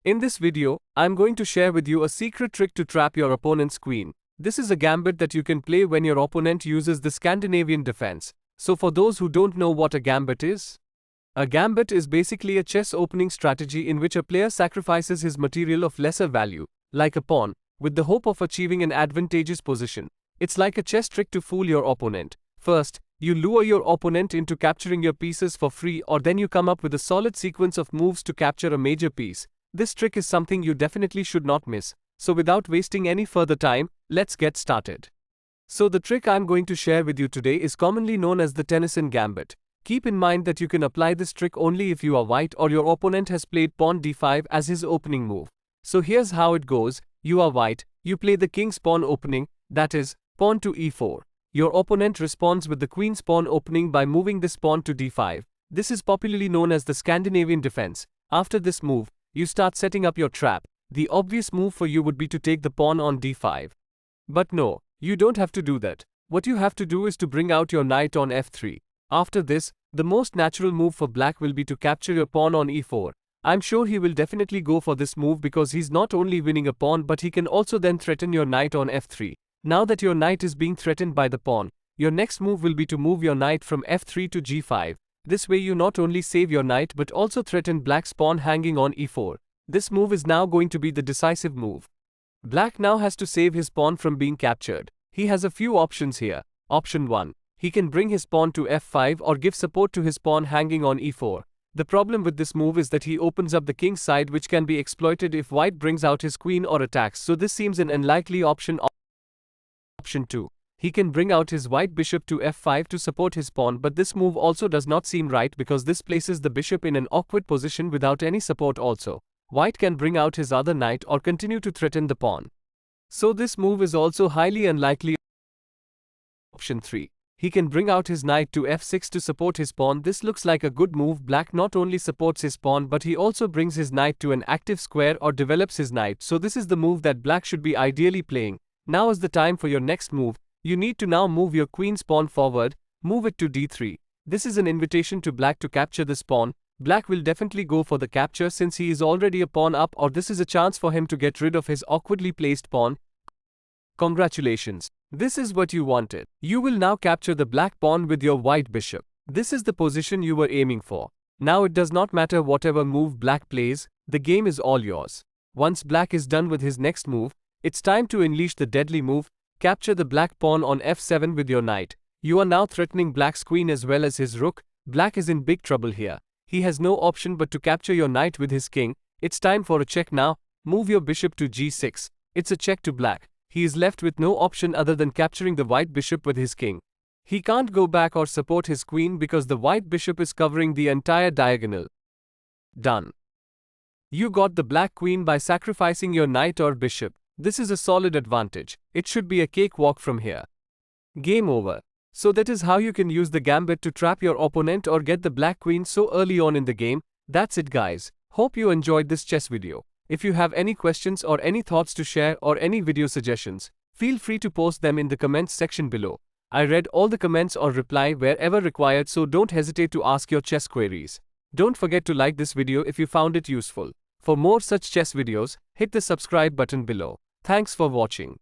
In this video, I'm going to share with you a secret trick to trap your opponent's queen. This is a gambit that you can play when your opponent uses the Scandinavian Defense. So for those who don't know what a gambit is, a gambit is basically a chess opening strategy in which a player sacrifices his material of lesser value, like a pawn, with the hope of achieving an advantageous position. It's like a chess trick to fool your opponent. First, you lure your opponent into capturing your pieces for free, or then you come up with a solid sequence of moves to capture a major piece. This trick is something you definitely should not miss. So without wasting any further time, let's get started. So the trick I'm going to share with you today is commonly known as the Tennison Gambit. Keep in mind that you can apply this trick only if you are white or your opponent has played pawn d5 as his opening move. So here's how it goes. You are white, you play the king's pawn opening, that is, pawn to e4. Your opponent responds with the queen's pawn opening by moving this pawn to d5. This is popularly known as the Scandinavian Defense. After this move, you start setting up your trap. The obvious move for you would be to take the pawn on d5. But no, you don't have to do that. What you have to do is to bring out your knight on f3. After this, the most natural move for black will be to capture your pawn on e4. I'm sure he will definitely go for this move because he's not only winning a pawn but he can also then threaten your knight on f3. Now that your knight is being threatened by the pawn, your next move will be to move your knight from f3 to g5. This way you not only save your knight but also threaten black's pawn hanging on e4. This move is now going to be the decisive move. Black now has to save his pawn from being captured. He has a few options here. Option 1. He can bring his pawn to f5 or give support to his pawn hanging on e4. The problem with this move is that he opens up the king's side, which can be exploited if white brings out his queen or attacks, so this seems an unlikely option. Option 2. He can bring out his white bishop to f5 to support his pawn, but this move also does not seem right because this places the bishop in an awkward position without any support also. White can bring out his other knight or continue to threaten the pawn. So this move is also highly unlikely. Option 3. He can bring out his knight to f6 to support his pawn. This looks like a good move. Black not only supports his pawn but he also brings his knight to an active square or develops his knight. So this is the move that black should be ideally playing. Now is the time for your next move. You need to now move your queen's pawn forward, move it to d3. This is an invitation to black to capture this pawn. Black will definitely go for the capture since he is already a pawn up, or this is a chance for him to get rid of his awkwardly placed pawn. Congratulations. This is what you wanted. You will now capture the black pawn with your white bishop. This is the position you were aiming for. Now it does not matter whatever move black plays, the game is all yours. Once black is done with his next move, it's time to unleash the deadly move. Capture the black pawn on f7 with your knight. You are now threatening black's queen as well as his rook. Black is in big trouble here. He has no option but to capture your knight with his king. It's time for a check now. Move your bishop to g6. It's a check to black. He is left with no option other than capturing the white bishop with his king. He can't go back or support his queen because the white bishop is covering the entire diagonal. Done. You got the black queen by sacrificing your knight or bishop. This is a solid advantage. It should be a cakewalk from here. Game over. So that is how you can use the gambit to trap your opponent or get the black queen so early on in the game. That's it guys. Hope you enjoyed this chess video. If you have any questions or any thoughts to share or any video suggestions, feel free to post them in the comments section below. I read all the comments or reply wherever required, so don't hesitate to ask your chess queries. Don't forget to like this video if you found it useful. For more such chess videos, hit the subscribe button below. Thanks for watching.